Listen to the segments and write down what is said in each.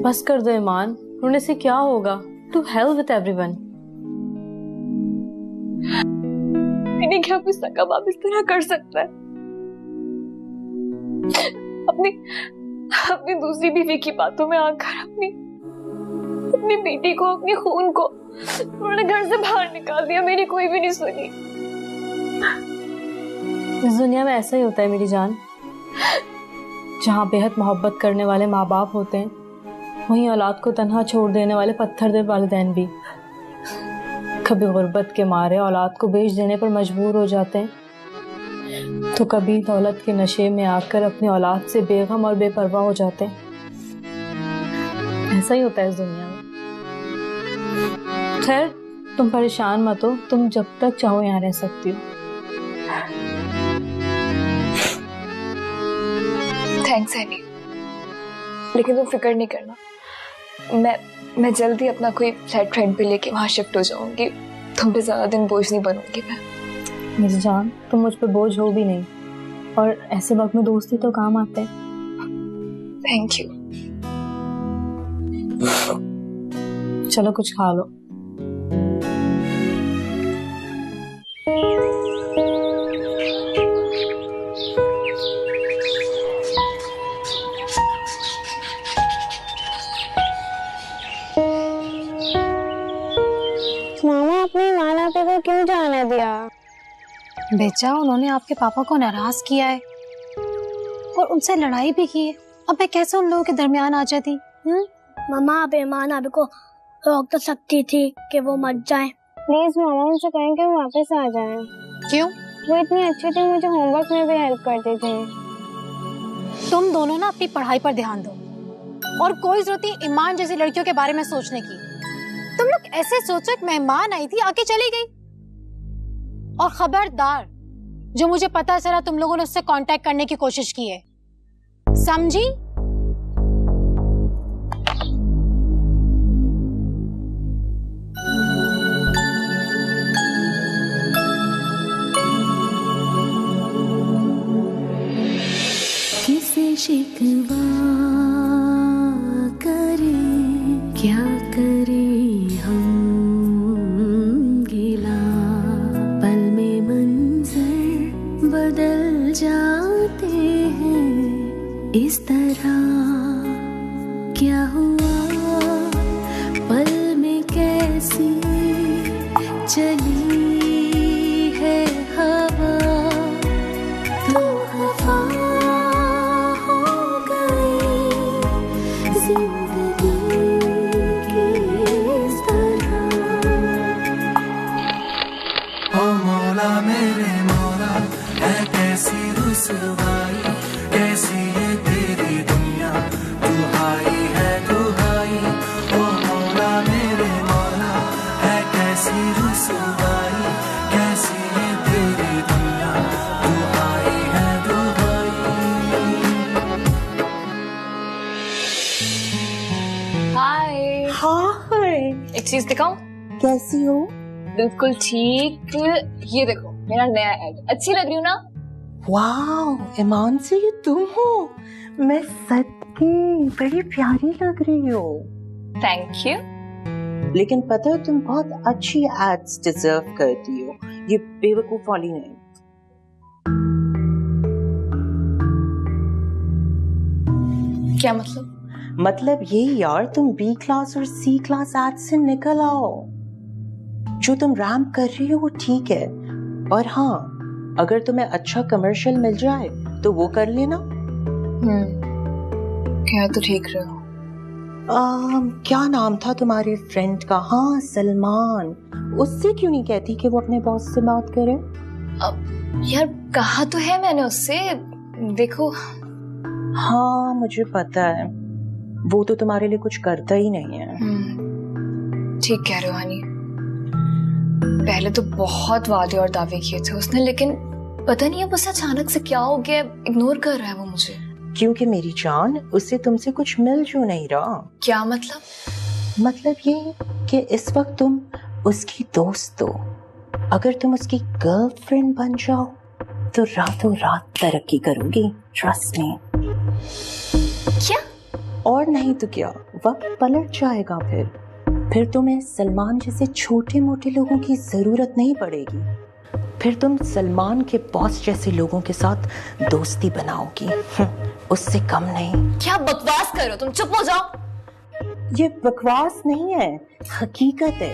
बस कर दो ईमान, रोने से क्या होगा? To hell with everyone. मैंने क्या कुछ सका बाप इस तरह कर सकता है? अपनी दूसरी बीवी की बातों में आकर अपनी बेटी को, अपनी खून को उन्होंने घर से बाहर निकाल दिया। मेरी कोई भी नहीं सुनी। इस दुनिया में ऐसा ही होता है मेरी जान। जहाँ बेहद मोहब्बत करने वाले माँ बाप होते हैं, वहीं औलाद को तन्हा छोड़ देने वाले पत्थर दिल वालिदैन भी कभी गुर्बत के मारे औलाद को बेच देने पर मजबूर हो जाते हैं, तो कभी दौलत के नशे में आकर अपनी औलाद से बेगम और बेपरवाह हो जाते हैं। ऐसा ही होता है इस दुनिया में। खैर, तुम परेशान मत हो, तुम जब तक चाहो यहाँ रह सकती हो। थैंक्स एनी, लेकिन तुम फिक्र नहीं करना। मैं जल्दी अपना कोई फ्लैट रेंट पे लेके वहां शिफ्ट हो जाऊंगी। तुम पे ज्यादा दिन बोझ नहीं बनूंगी मैं। मेरी जान, तुम मुझ पे बोझ हो भी नहीं, और ऐसे वक्त में दोस्ती तो काम आते हैं। Thank you. चलो कुछ खा लो। मामा, अपनी नाना पे को क्यों जाने दिया? बेचा, उन्होंने आपके पापा को नाराज किया है और उनसे लड़ाई भी की है। अब मैं कैसे उन लोगों के दरमियान आ जाती? मामा, आप ईमान आप को रोक तो सकती थी कि वो मत जाए। प्लीज मामा, उनसे कहें कि वो वापस आ जाए। क्यों? वो इतनी अच्छी थी, मुझे होमवर्क में भी हेल्प करती थी। तुम दोनों ना अपनी पढ़ाई पर ध्यान दो, और कोई जरूरत नहीं ईमान जैसी लड़कियों के बारे में सोचने की। तुम लोग ऐसे सोचो, एक मेहमान आई थी, आके चली गई। और खबरदार, जो मुझे पता चला तुम लोगों ने उससे कांटेक्ट करने की कोशिश की है, समझी? किसे शिकवा करे, क्या करे हम गिला, पल में मंजर बदल जाते हैं इस तरह। क्या हुआ पल में कैसी चली है हवा, तो खफा हो गई जिंदगी की इस तरह। ओ मौला मेरे मौला, है कैसी रुसवाई, कैसी है तेरी दुनिया, दुहाई है दुहाई। ओ मौला मेरे मौला, है कैसी रुसवाई, कैसी है तेरी दुनिया, दुहाई है दुहाई। हाय। हाय, एक चीज दिखाऊं? कैसी हो? बिल्कुल ठीक। ये देखो मेरा नया ऐड, अच्छी लग रही हूँ ना? वाओ, ईमान से ये तुम हो? मैं सच्ची बड़ी प्यारी लग रही हो। Thank you. लेकिन पता है, तुम बहुत अच्छी एड्स डिजर्व करती हो, ये बेवकूफ वाली नहीं। क्या मतलब? मतलब ये यार, तुम बी क्लास और सी क्लास एड्स से निकल आओ। जो तुम रैम्प कर रही हो वो ठीक है, और हाँ, अगर तुम्हें अच्छा कमर्शियल मिल जाए तो वो कर लेना। क्या तो ठीक रहे हो। क्या नाम था तुम्हारे फ्रेंड का? हाँ, सलमान। उससे क्यों नहीं कहती कि वो अपने बॉस से बात करे? अब यार, कहा तो है मैंने उससे, देखो। हाँ, मुझे पता है, वो तो तुम्हारे लिए कुछ करता ही नहीं है। ठीक कह रहे हो हनी। पहले तो बहुत वादे और दावे किए थे उसने, लेकिन पता नहीं अब उसे अचानक से क्या हो गया, इग्नोर कर रहा है वो मुझे। क्योंकि मेरी जान, उससे तुमसे कुछ मिल जो नहीं रहा। क्या मतलब? मतलब ये कि इस वक्त तुम उसकी दोस्त हो। अगर तुम उसकी गर्लफ्रेंड बन जाओ तो रातों रात तरक्की करोगी, ट्रस्ट मी। क्या? और नहीं तो क्या, वक्त पलट जाएगा। फिर तुम्हें सलमान जैसे छोटे मोटे लोगों की जरूरत नहीं पड़ेगी। फिर तुम सलमान के बॉस जैसे लोगों के साथ दोस्ती बनाओगी, उससे कम नहीं। क्या बकवास कर रहे हो तुम, चुप हो जाओ। ये बकवास नहीं है, हकीकत है।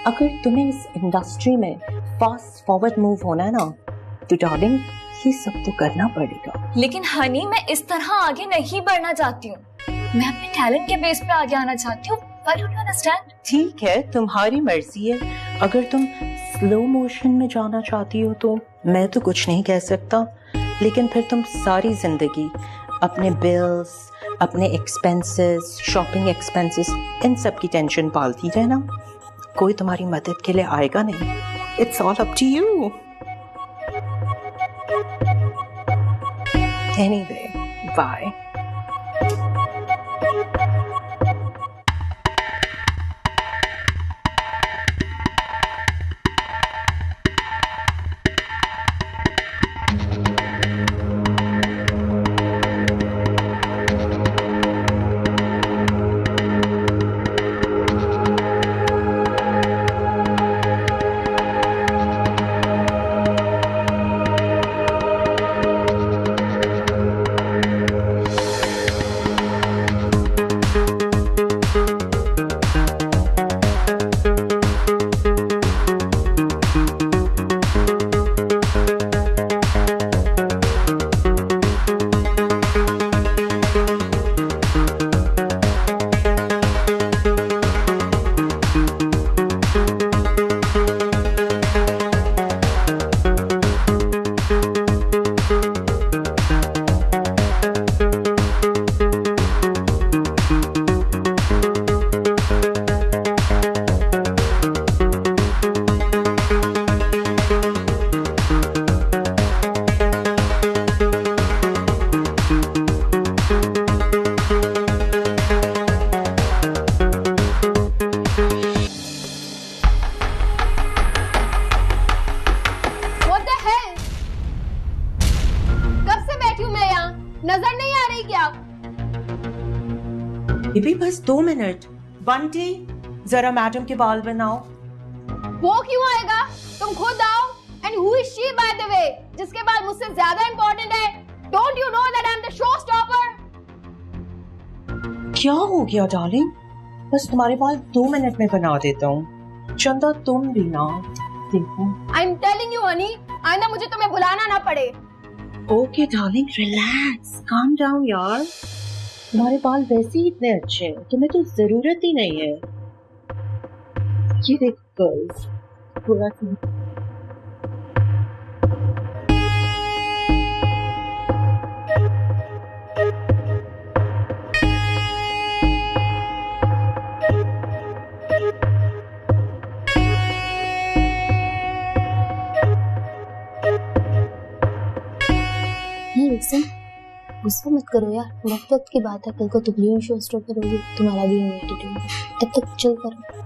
अगर तुम्हें इस इंडस्ट्री में फास्ट फॉरवर्ड मूव होना है ना, तो डार्लिंग ये सब तो करना पड़ेगा। लेकिन हनी, मैं इस तरह आगे नहीं बढ़ना चाहती हूँ। मैं अपने टैलेंट के बेस पे आगे आना चाहती हूँ। Why don't you understand? ठीक है, तुम्हारी मर्जी है। अगर तुम स्लो मोशन में जाना चाहती हो तो मैं तो कुछ नहीं कह सकता, लेकिन फिर तुम सारी जिंदगी अपने बिल्स, अपने एक्सपेंसेस, शॉपिंग एक्सपेंसेस, इन सब की टेंशन पालती रहना। कोई तुम्हारी मदद के लिए आएगा नहीं। It's all up to you. Anyway, bye. नजर नहीं आ रही क्या? बेबी बस 2 मिनट। बंटी जरा मैडम के बाल बनाओ। वो क्यों आएगा? तुम खुद आओ। And who is she by the way, जिसके बाल मुझसे ज्यादा इंपॉर्टेंट है? Don't you know that I am the show stopper? क्या हो गया डार्लिंग? बस तुम्हारे बाल 2 मिनट में बना देता हूँ। चंदा तुम भी ना देखो। I am telling you Honey, आइंदा मुझे तुम्हें बुलाना ना पड़े। Okay darling, relax, calm down यार। तुम्हारे बाल वैसे ही इतने अच्छे हैं, तुम्हें तो जरूरत ही नहीं है। ये देखो गर्ल्स, पूरा गुस्सा मत करो यार, वक्त वक्त की बात है। कल को तुम भी शो स्टॉपर होगी, तुम्हारा भी एटीट्यूड है। तब तक चिल करो।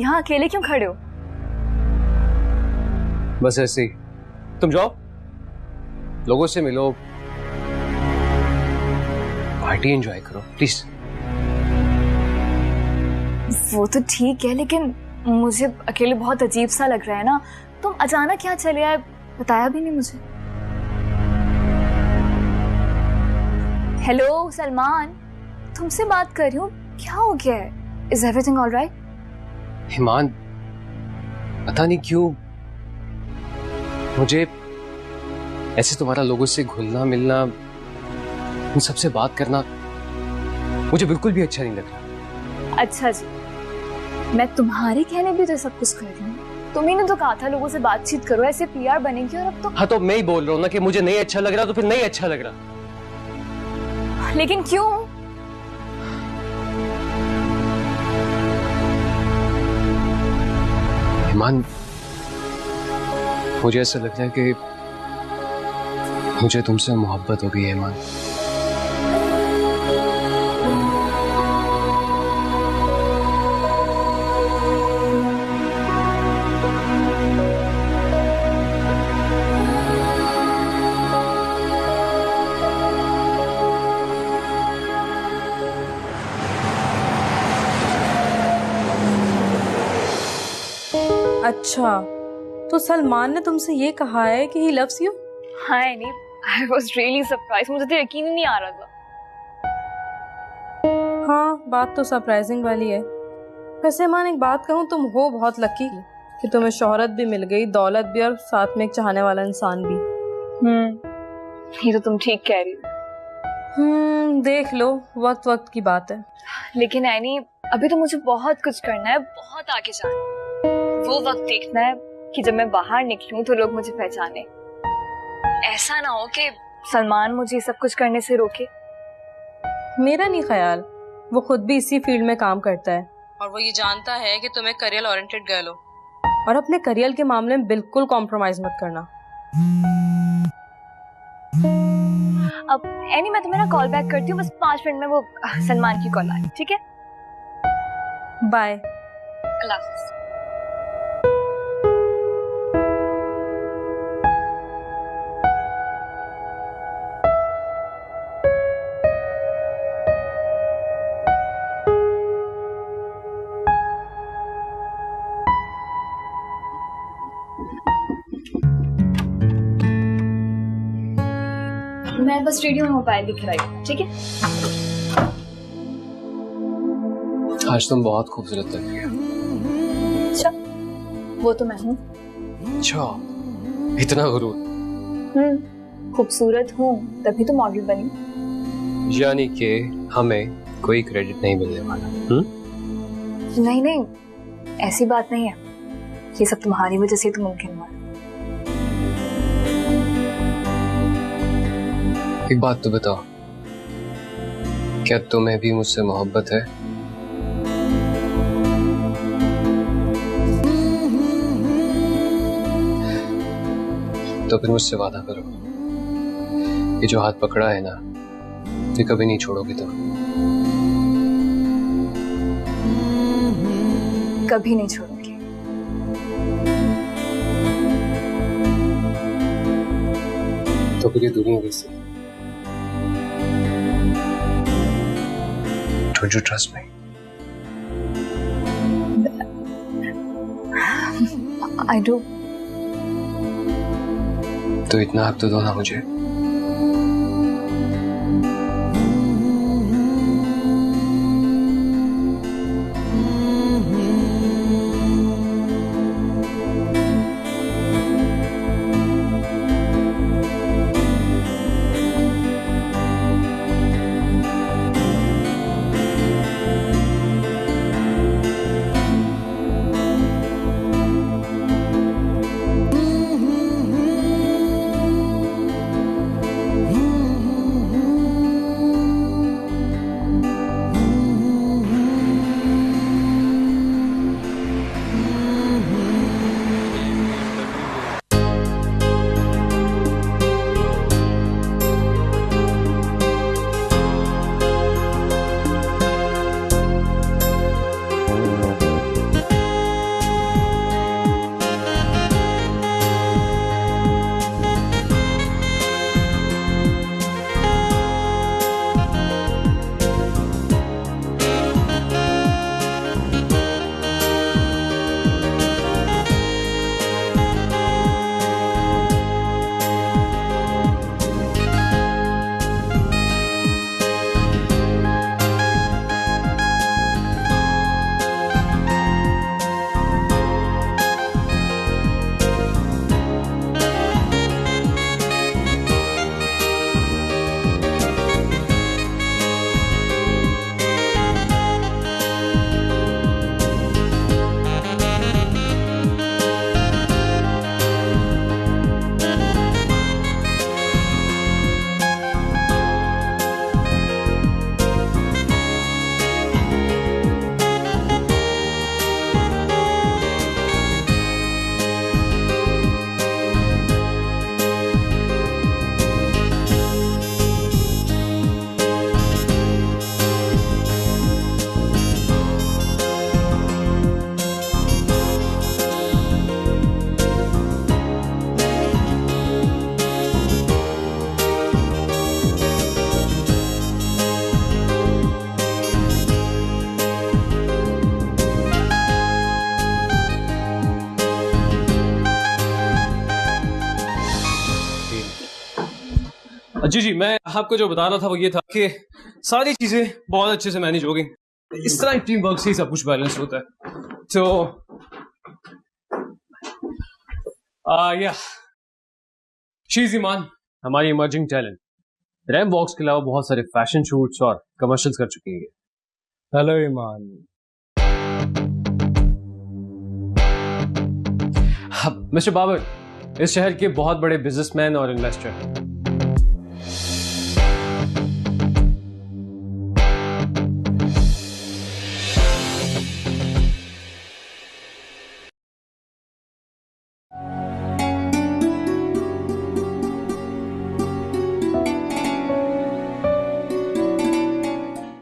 यहाँ अकेले क्यों खड़े हो? बस ऐसे ही। तुम जाओ, लोगों से मिलो, पार्टी एंजॉय करो प्लीज। वो तो ठीक है, लेकिन मुझे अकेले बहुत अजीब सा लग रहा है ना। तुम अचानक क्या चले आए, बताया भी नहीं मुझे। हेलो सलमान, तुमसे बात कर रही हूँ, क्या हो गया है? Is everything all right? Iman, पता नहीं क्यों मुझे ऐसे तुम्हारा लोगों से घुलना मिलना, उन सबसे बात करना मुझे बिल्कुल भी अच्छा नहीं लग रहा। अच्छा जी, मैं तुम्हारे कहने भी तो सब कुछ कर रही हूँ। तुम्ही ने तो कहा था लोगों से बातचीत करो, ऐसे पीआर बनेगी, और अब तो। हाँ, तो मैं ही बोल रहा हूँ ना कि मुझे नहीं अच्छा लग रहा, तो फिर नहीं अच्छा लग रहा। लेकिन क्यों? ईमान, मुझे ऐसा लग रहा है कि मुझे तुमसे मोहब्बत हो गई है ईमान। अच्छा, तो सलमान ने तुमसे ये कहा है कि ही लव्स यू? हाँ नहीं, आई वॉज रियली सरप्राइज, मुझे तो यकीन ही नहीं आ रहा था। हाँ, बात तो सरप्राइजिंग वाली है। वैसे मान एक बात कहूँ, तुम हो बहुत लकी कि तुम्हें शोहरत भी मिल गई, दौलत भी, और साथ में एक चाहने वाला इंसान भी। ये तो तुम ठीक कह रही हो। देख लो, वक्त वक्त की बात है। लेकिन ऐनी, अभी तो मुझे बहुत कुछ करना है, बहुत आगे जाना है। वो वक्त देखना है कि जब मैं बाहर निकलूं तो लोग मुझे पहचाने। ऐसा ना हो कि सलमान मुझे सब कुछ करने से रोके। मेरा नहीं ख्याल, वो खुद भी इसी फील्ड में काम करता है, और वो ये जानता है कि तुम एक करियर ओरिएंटेड गर्ल हो, और अपने करियर के मामले में बिल्कुल कॉम्प्रोमाइज मत करना। अब ऐनी, मैं तुम्हें ना कॉल बैक करती हूँ, बस 5 मिनट में वो सलमान की कॉल आ रही, ठीक है? बाय। अल्लाह हाफ़िज़। मैं बस रेडियो में मोबाइल दिख रही हूँ, ठीक है? आज तुम बहुत खूबसूरत लग रही हो। अच्छा, वो तो मैं हूँ। अच्छा, इतना गुरूर? खूबसूरत हूँ तभी तो मॉडल बनी। यानी कि हमें कोई क्रेडिट नहीं मिलने वाला? नहीं नहीं, ऐसी बात नहीं है, ये सब तुम्हारी वजह से तो मुमकिन हुआ। एक बात तो बताओ, क्या तुम्हें भी मुझसे मोहब्बत है? तो फिर मुझसे वादा करो, ये जो हाथ पकड़ा है ना, ये कभी नहीं छोड़ोगी तुम? कभी नहीं छोड़ूंगी। तो फिर ये दुनिया कैसी? Don't you trust me? I do. तो इतना हक तो दो ना मुझे। जी, मैं आपको जो बता रहा था वो ये था कि सारी चीजें बहुत अच्छे से मैनेज हो गई। इस तरह टीम वर्क से ही सब कुछ बैलेंस होता है। तो या शी इज ईमान, हमारी इमर्जिंग टैलेंट। रैम वॉक्स के अलावा बहुत सारे फैशन शूट्स और कमर्शियल्स कर चुकी है। हेलो ईमान। मिस्टर बाबर इस शहर के बहुत बड़े बिजनेसमैन और इन्वेस्टर।